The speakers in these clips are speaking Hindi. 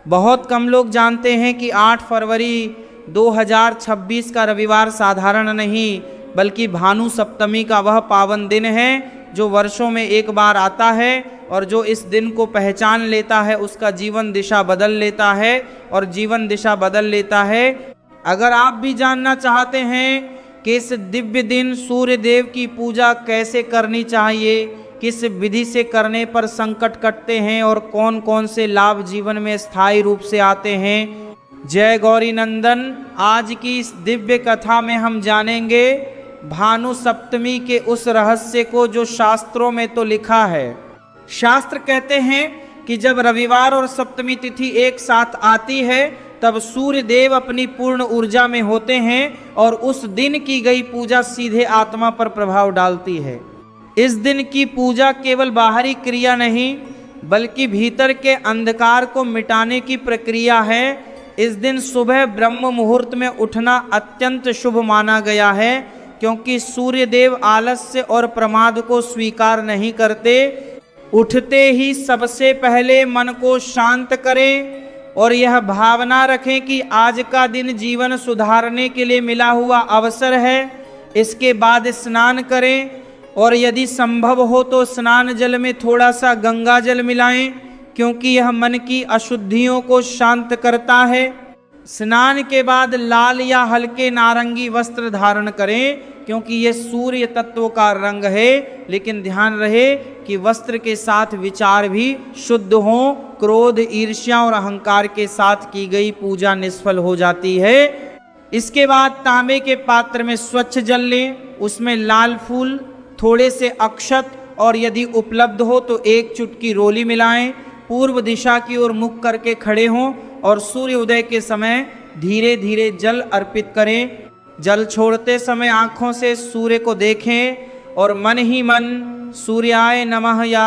बहुत कम लोग जानते हैं कि 8 फरवरी 2026 का रविवार साधारण नहीं बल्कि भानु सप्तमी का वह पावन दिन है जो वर्षों में एक बार आता है, और जो इस दिन को पहचान लेता है उसका जीवन दिशा बदल लेता है और जीवन दिशा बदल लेता है। अगर आप भी जानना चाहते हैं कि इस दिव्य दिन सूर्य देव की पूजा कैसे करनी चाहिए, किस विधि से करने पर संकट कटते हैं और कौन कौन से लाभ जीवन में स्थायी रूप से आते हैं, जय गौरी नंदन, आज की इस दिव्य कथा में हम जानेंगे भानु सप्तमी के उस रहस्य को जो शास्त्रों में तो लिखा है। शास्त्र कहते हैं कि जब रविवार और सप्तमी तिथि एक साथ आती है तब सूर्य देव अपनी पूर्ण ऊर्जा में होते हैं और उस दिन की गई पूजा सीधे आत्मा पर प्रभाव डालती है। इस दिन की पूजा केवल बाहरी क्रिया नहीं बल्कि भीतर के अंधकार को मिटाने की प्रक्रिया है। इस दिन सुबह ब्रह्म मुहूर्त में उठना अत्यंत शुभ माना गया है, क्योंकि सूर्य देव आलस्य और प्रमाद को स्वीकार नहीं करते। उठते ही सबसे पहले मन को शांत करें और यह भावना रखें कि आज का दिन जीवन सुधारने के लिए मिला हुआ अवसर है। इसके बाद स्नान करें और यदि संभव हो तो स्नान जल में थोड़ा सा गंगा जल मिलाएं, क्योंकि यह मन की अशुद्धियों को शांत करता है। स्नान के बाद लाल या हल्के नारंगी वस्त्र धारण करें, क्योंकि यह सूर्य तत्व का रंग है। लेकिन ध्यान रहे कि वस्त्र के साथ विचार भी शुद्ध हों। क्रोध, ईर्ष्या और अहंकार के साथ की गई पूजा निष्फल हो जाती है। इसके बाद तांबे के पात्र में स्वच्छ जल लें, उसमें लाल फूल, थोड़े से अक्षत और यदि उपलब्ध हो तो एक चुटकी रोली मिलाएं। पूर्व दिशा की ओर मुख करके खड़े हों और सूर्य उदय के समय धीरे धीरे जल अर्पित करें। जल छोड़ते समय आँखों से सूर्य को देखें और मन ही मन सूर्याय नमः या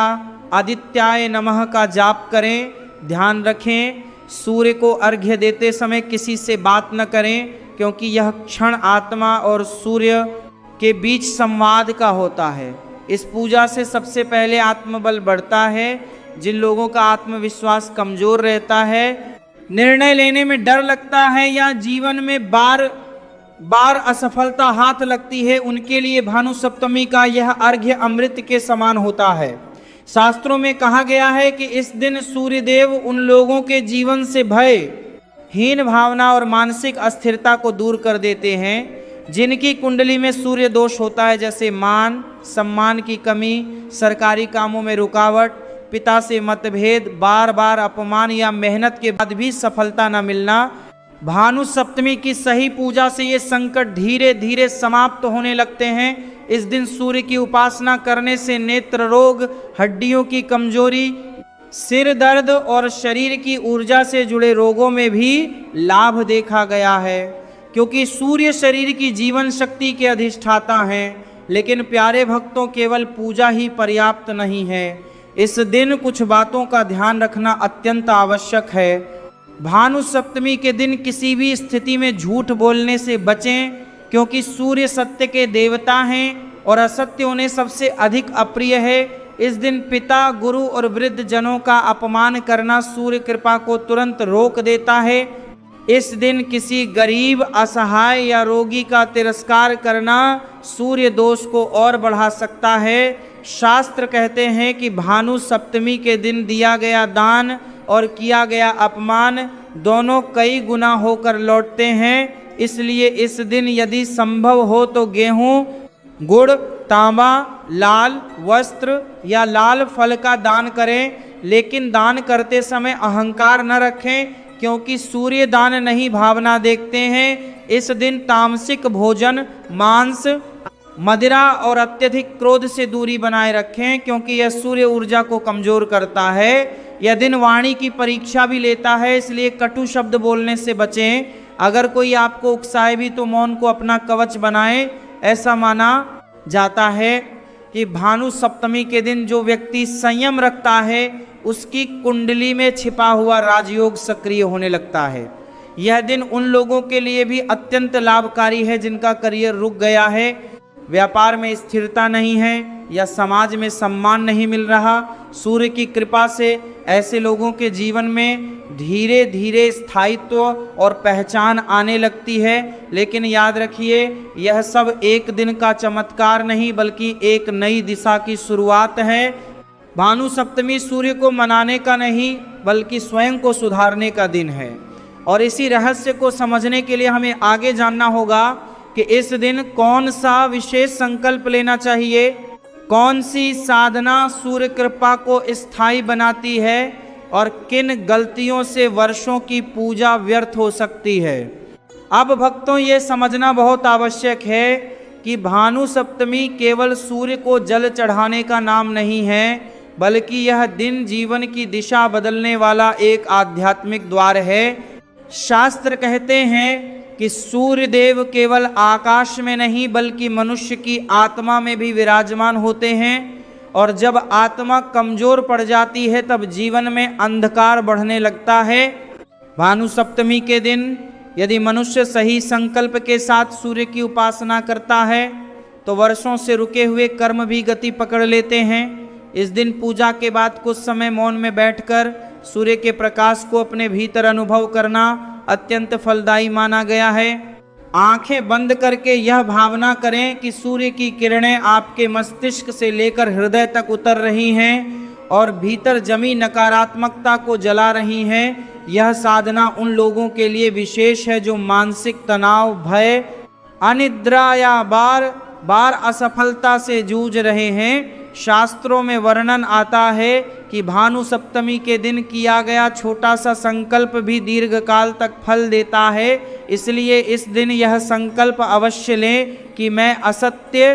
आदित्याय नमः का जाप करें। ध्यान रखें, सूर्य को अर्घ्य देते समय किसी से बात न करें, क्योंकि यह क्षण आत्मा और सूर्य के बीच संवाद का होता है। इस पूजा से सबसे पहले आत्मबल बढ़ता है। जिन लोगों का आत्मविश्वास कमजोर रहता है, निर्णय लेने में डर लगता है या जीवन में बार बार असफलता हाथ लगती है, उनके लिए भानु सप्तमी का यह अर्घ्य अमृत के समान होता है। शास्त्रों में कहा गया है कि इस दिन सूर्य देव उन लोगों के जीवन से भय, हीन भावना और मानसिक अस्थिरता को दूर कर देते हैं जिनकी कुंडली में सूर्य दोष होता है, जैसे मान सम्मान की कमी, सरकारी कामों में रुकावट, पिता से मतभेद, बार बार अपमान या मेहनत के बाद भी सफलता न मिलना। भानु सप्तमी की सही पूजा से ये संकट धीरे धीरे समाप्त होने लगते हैं। इस दिन सूर्य की उपासना करने से नेत्र रोग, हड्डियों की कमजोरी, सिर दर्द और शरीर की ऊर्जा से जुड़े रोगों में भी लाभ देखा गया है, क्योंकि सूर्य शरीर की जीवन शक्ति के अधिष्ठाता हैं। लेकिन प्यारे भक्तों, केवल पूजा ही पर्याप्त नहीं है। इस दिन कुछ बातों का ध्यान रखना अत्यंत आवश्यक है। भानु सप्तमी के दिन किसी भी स्थिति में झूठ बोलने से बचें, क्योंकि सूर्य सत्य के देवता हैं और असत्य उन्हें सबसे अधिक अप्रिय है। इस दिन पिता, गुरु और वृद्ध जनों का अपमान करना सूर्य कृपा को तुरंत रोक देता है। इस दिन किसी गरीब, असहाय या रोगी का तिरस्कार करना सूर्य दोष को और बढ़ा सकता है। शास्त्र कहते हैं कि भानु सप्तमी के दिन दिया गया दान और किया गया अपमान दोनों कई गुना होकर लौटते हैं। इसलिए इस दिन यदि संभव हो तो गेहूं, गुड़, तांबा, लाल वस्त्र या लाल फल का दान करें, लेकिन दान करते समय अहंकार न रखें, क्योंकि सूर्य दान नहीं भावना देखते हैं। इस दिन तामसिक भोजन, मांस, मदिरा और अत्यधिक क्रोध से दूरी बनाए रखें, क्योंकि यह सूर्य ऊर्जा को कमजोर करता है। यह दिन वाणी की परीक्षा भी लेता है, इसलिए कटु शब्द बोलने से बचें। अगर कोई आपको उकसाए भी तो मौन को अपना कवच बनाएं। ऐसा माना जाता है कि भानु सप्तमी के दिन जो व्यक्ति संयम रखता है उसकी कुंडली में छिपा हुआ राजयोग सक्रिय होने लगता है। यह दिन उन लोगों के लिए भी अत्यंत लाभकारी है जिनका करियर रुक गया है, व्यापार में स्थिरता नहीं है, या समाज में सम्मान नहीं मिल रहा। सूर्य की कृपा से ऐसे लोगों के जीवन में धीरे धीरे स्थायित्व और पहचान आने लगती है। लेकिन याद रखिए, यह सब एक दिन का चमत्कार नहीं बल्कि एक नई दिशा की शुरुआत है। भानु सप्तमी सूर्य को मनाने का नहीं बल्कि स्वयं को सुधारने का दिन है। और इसी रहस्य को समझने के लिए हमें आगे जानना होगा कि इस दिन कौन सा विशेष संकल्प लेना चाहिए, कौन सी साधना सूर्य कृपा को स्थायी बनाती है और किन गलतियों से वर्षों की पूजा व्यर्थ हो सकती है। अब भक्तों, ये समझना बहुत आवश्यक है कि भानु सप्तमी केवल सूर्य को जल चढ़ाने का नाम नहीं है, बल्कि यह दिन जीवन की दिशा बदलने वाला एक आध्यात्मिक द्वार है। शास्त्र कहते हैं कि सूर्य देव केवल आकाश में नहीं बल्कि मनुष्य की आत्मा में भी विराजमान होते हैं, और जब आत्मा कमजोर पड़ जाती है तब जीवन में अंधकार बढ़ने लगता है। भानु सप्तमी के दिन यदि मनुष्य सही संकल्प के साथ सूर्य की उपासना करता है तो वर्षों से रुके हुए कर्म भी गति पकड़ लेते हैं। इस दिन पूजा के बाद कुछ समय मौन में बैठकर सूर्य के प्रकाश को अपने भीतर अनुभव करना अत्यंत फलदायी माना गया है। आंखें बंद करके यह भावना करें कि सूर्य की किरणें आपके मस्तिष्क से लेकर हृदय तक उतर रही हैं और भीतर जमी नकारात्मकता को जला रही हैं। यह साधना उन लोगों के लिए विशेष है जो मानसिक तनाव, भय, अनिद्रा या बार बार असफलता से जूझ रहे हैं। शास्त्रों में वर्णन आता है कि भानु सप्तमी के दिन किया गया छोटा सा संकल्प भी दीर्घ काल तक फल देता है। इसलिए इस दिन यह संकल्प अवश्य लें कि मैं असत्य,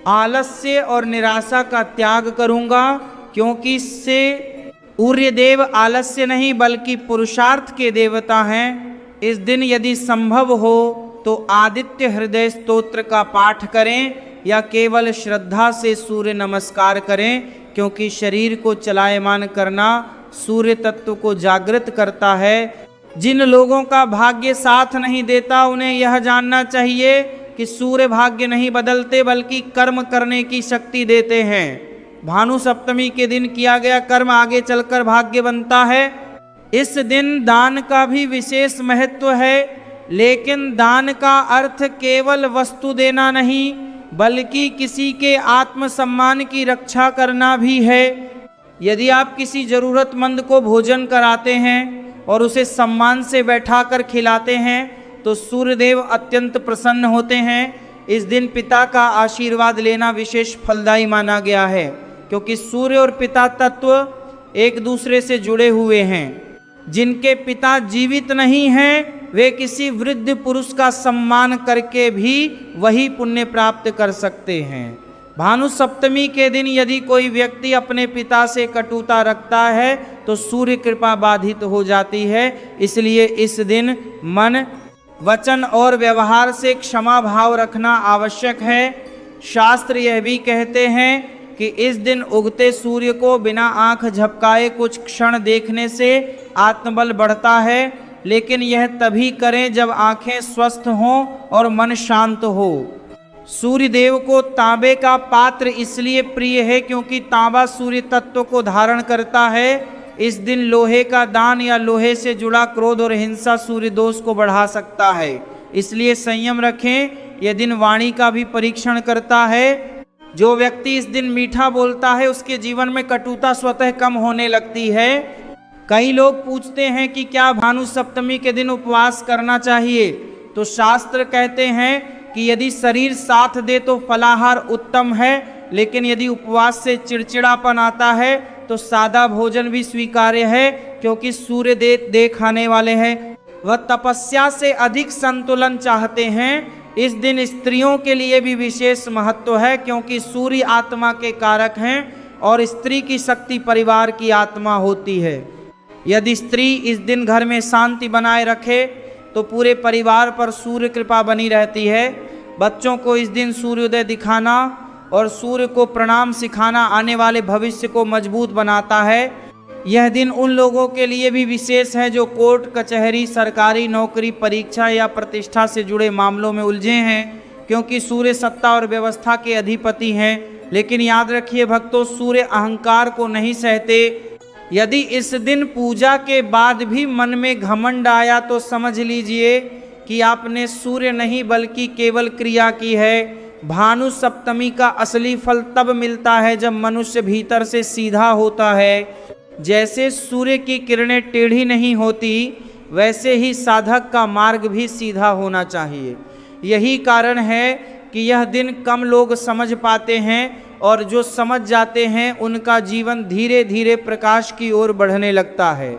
आलस्य और निराशा का त्याग करूंगा, क्योंकि इससे सूर्यदेव आलस्य नहीं बल्कि पुरुषार्थ के देवता हैं। इस दिन यदि संभव हो तो आदित्य हृदय स्तोत्र का पाठ करें या केवल श्रद्धा से सूर्य नमस्कार करें, क्योंकि शरीर को चलायमान करना सूर्य तत्व को जागृत करता है। जिन लोगों का भाग्य साथ नहीं देता उन्हें यह जानना चाहिए कि सूर्य भाग्य नहीं बदलते बल्कि कर्म करने की शक्ति देते हैं। भानु सप्तमी के दिन किया गया कर्म आगे चलकर भाग्य बनता है। इस दिन दान का भी विशेष महत्व है, लेकिन दान का अर्थ केवल वस्तु देना नहीं बल्कि किसी के आत्मसम्मान की रक्षा करना भी है। यदि आप किसी जरूरतमंद को भोजन कराते हैं और उसे सम्मान से बैठाकर खिलाते हैं तो सूर्यदेव अत्यंत प्रसन्न होते हैं। इस दिन पिता का आशीर्वाद लेना विशेष फलदायी माना गया है, क्योंकि सूर्य और पिता तत्व एक दूसरे से जुड़े हुए हैं। जिनके पिता जीवित नहीं हैं वे किसी वृद्ध पुरुष का सम्मान करके भी वही पुण्य प्राप्त कर सकते हैं। भानु सप्तमी के दिन यदि कोई व्यक्ति अपने पिता से कटुता रखता है तो सूर्य कृपा बाधित हो जाती है। इसलिए इस दिन मन, वचन और व्यवहार से क्षमा भाव रखना आवश्यक है। शास्त्र यह भी कहते हैं कि इस दिन उगते सूर्य को बिना आंख झपकाए कुछ क्षण देखने से आत्मबल बढ़ता है, लेकिन यह तभी करें जब आंखें स्वस्थ हों और मन शांत हो। सूर्य देव को तांबे का पात्र इसलिए प्रिय है क्योंकि तांबा सूर्य तत्व को धारण करता है। इस दिन लोहे का दान या लोहे से जुड़ा क्रोध और हिंसा सूर्य दोष को बढ़ा सकता है। इसलिए संयम रखें। यह दिन वाणी का भी परीक्षण करता है। जो व्यक्ति इस दिन मीठा बोलता है उसके जीवन में कटुता स्वतः कम होने लगती है। कई लोग पूछते हैं कि क्या भानु सप्तमी के दिन उपवास करना चाहिए, तो शास्त्र कहते हैं कि यदि शरीर साथ दे तो फलाहार उत्तम है, लेकिन यदि उपवास से चिड़चिड़ापन आता है तो सादा भोजन भी स्वीकार्य है, क्योंकि सूर्य दे खाने वाले हैं। वह तपस्या से अधिक संतुलन चाहते हैं। इस दिन स्त्रियों के लिए भी विशेष महत्व है, क्योंकि सूर्य आत्मा के कारक हैं और स्त्री की शक्ति परिवार की आत्मा होती है। यदि स्त्री इस दिन घर में शांति बनाए रखे तो पूरे परिवार पर सूर्य कृपा बनी रहती है। बच्चों को इस दिन सूर्योदय दिखाना और सूर्य को प्रणाम सिखाना आने वाले भविष्य को मजबूत बनाता है। यह दिन उन लोगों के लिए भी विशेष है जो कोर्ट कचहरी, सरकारी नौकरी, परीक्षा या प्रतिष्ठा से जुड़े मामलों में उलझे हैं, क्योंकि सूर्य सत्ता और व्यवस्था के अधिपति हैं। लेकिन याद रखिए भक्तों, सूर्य अहंकार को नहीं सहते। यदि इस दिन पूजा के बाद भी मन में घमंड आया तो समझ लीजिए कि आपने सूर्य नहीं बल्कि केवल क्रिया की है। भानु सप्तमी का असली फल तब मिलता है जब मनुष्य भीतर से सीधा होता है। जैसे सूर्य की किरणें टेढ़ी नहीं होती, वैसे ही साधक का मार्ग भी सीधा होना चाहिए। यही कारण है कि यह दिन कम लोग समझ पाते हैं, और जो समझ जाते हैं उनका जीवन धीरे धीरे प्रकाश की ओर बढ़ने लगता है।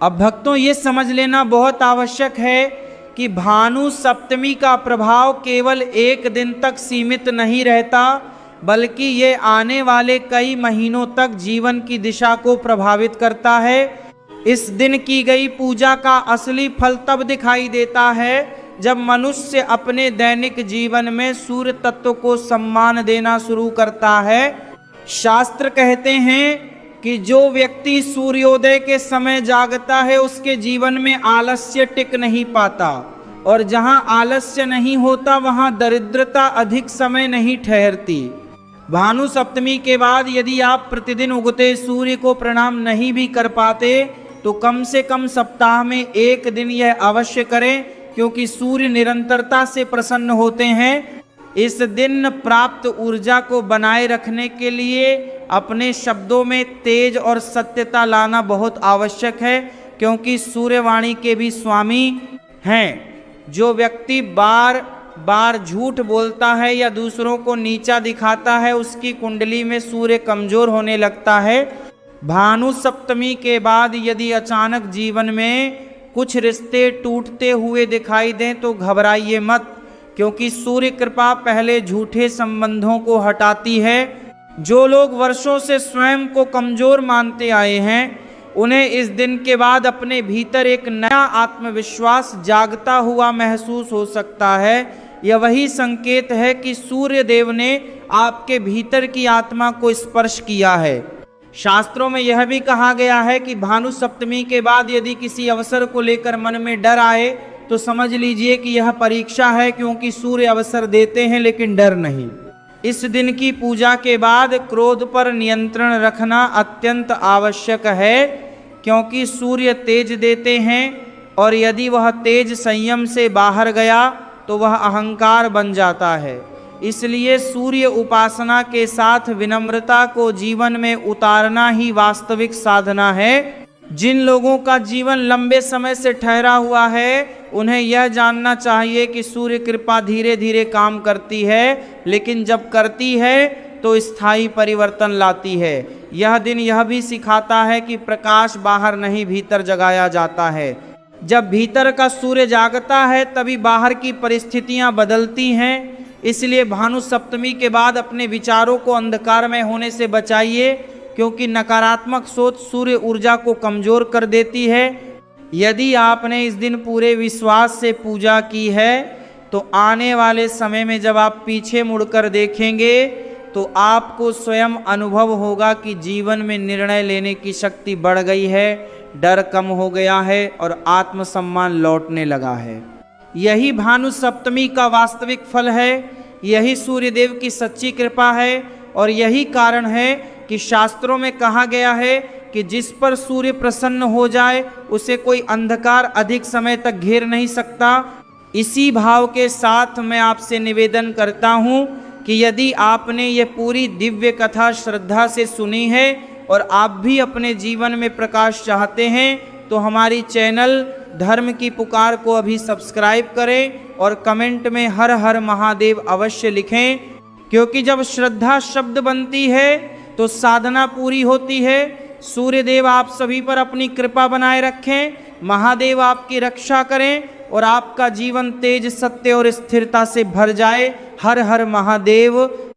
अब भक्तों, ये समझ लेना बहुत आवश्यक है कि भानु सप्तमी का प्रभाव केवल एक दिन तक सीमित नहीं रहता, बल्कि ये आने वाले कई महीनों तक जीवन की दिशा को प्रभावित करता है। इस दिन की गई पूजा का असली फल तब दिखाई देता है जब मनुष्य अपने दैनिक जीवन में सूर्य तत्व को सम्मान देना शुरू करता है। शास्त्र कहते हैं कि जो व्यक्ति सूर्योदय के समय जागता है उसके जीवन में आलस्य टिक नहीं पाता, और जहां आलस्य नहीं होता वहां दरिद्रता अधिक समय नहीं ठहरती। भानु सप्तमी के बाद यदि आप प्रतिदिन उगते सूर्य को प्रणाम नहीं भी कर पाते तो कम से कम सप्ताह में एक दिन यह अवश्य करें, क्योंकि सूर्य निरंतरता से प्रसन्न होते हैं। इस दिन प्राप्त ऊर्जा को बनाए रखने के लिए अपने शब्दों में तेज और सत्यता लाना बहुत आवश्यक है, क्योंकि सूर्यवाणी के भी स्वामी हैं। जो व्यक्ति बार बार झूठ बोलता है या दूसरों को नीचा दिखाता है, उसकी कुंडली में सूर्य कमजोर होने लगता है। भानु सप्तमी के बाद यदि अचानक जीवन में कुछ रिश्ते टूटते हुए दिखाई दें तो घबराइए मत, क्योंकि सूर्य कृपा पहले झूठे संबंधों को हटाती है। जो लोग वर्षों से स्वयं को कमजोर मानते आए हैं, उन्हें इस दिन के बाद अपने भीतर एक नया आत्मविश्वास जागता हुआ महसूस हो सकता है। यह वही संकेत है कि सूर्य देव ने आपके भीतर की आत्मा को स्पर्श किया है। शास्त्रों में यह भी कहा गया है कि भानु सप्तमी के बाद यदि किसी अवसर को लेकर मन में डर आए तो समझ लीजिए कि यह परीक्षा है, क्योंकि सूर्य अवसर देते हैं लेकिन डर नहीं। इस दिन की पूजा के बाद क्रोध पर नियंत्रण रखना अत्यंत आवश्यक है, क्योंकि सूर्य तेज देते हैं, और यदि वह तेज संयम से बाहर गया तो वह अहंकार बन जाता है। इसलिए सूर्य उपासना के साथ विनम्रता को जीवन में उतारना ही वास्तविक साधना है। जिन लोगों का जीवन लंबे समय से ठहरा हुआ है, उन्हें यह जानना चाहिए कि सूर्य कृपा धीरे धीरे काम करती है, लेकिन जब करती है तो स्थायी परिवर्तन लाती है। यह दिन यह भी सिखाता है कि प्रकाश बाहर नहीं भीतर जगाया जाता है। जब भीतर का सूर्य जागता है तभी बाहर की परिस्थितियां बदलती हैं। इसलिए भानु सप्तमी के बाद अपने विचारों को अंधकार में होने से बचाइए, क्योंकि नकारात्मक सोच सूर्य ऊर्जा को कमजोर कर देती है। यदि आपने इस दिन पूरे विश्वास से पूजा की है तो आने वाले समय में जब आप पीछे मुड़कर देखेंगे तो आपको स्वयं अनुभव होगा कि जीवन में निर्णय लेने की शक्ति बढ़ गई है, डर कम हो गया है और आत्मसम्मान लौटने लगा है। यही भानु सप्तमी का वास्तविक फल है, यही सूर्यदेव की सच्ची कृपा है, और यही कारण है कि शास्त्रों में कहा गया है कि जिस पर सूर्य प्रसन्न हो जाए उसे कोई अंधकार अधिक समय तक घेर नहीं सकता। इसी भाव के साथ मैं आपसे निवेदन करता हूँ कि यदि आपने ये पूरी दिव्य कथा श्रद्धा से सुनी है और आप भी अपने जीवन में प्रकाश चाहते हैं तो हमारी चैनल धर्म की पुकार को अभी सब्सक्राइब करें और कमेंट में हर हर महादेव अवश्य लिखें, क्योंकि जब श्रद्धा शब्द बनती है तो साधना पूरी होती है। सूर्यदेव आप सभी पर अपनी कृपा बनाए रखें, महादेव आपकी रक्षा करें और आपका जीवन तेज, सत्य और स्थिरता से भर जाए। हर हर महादेव।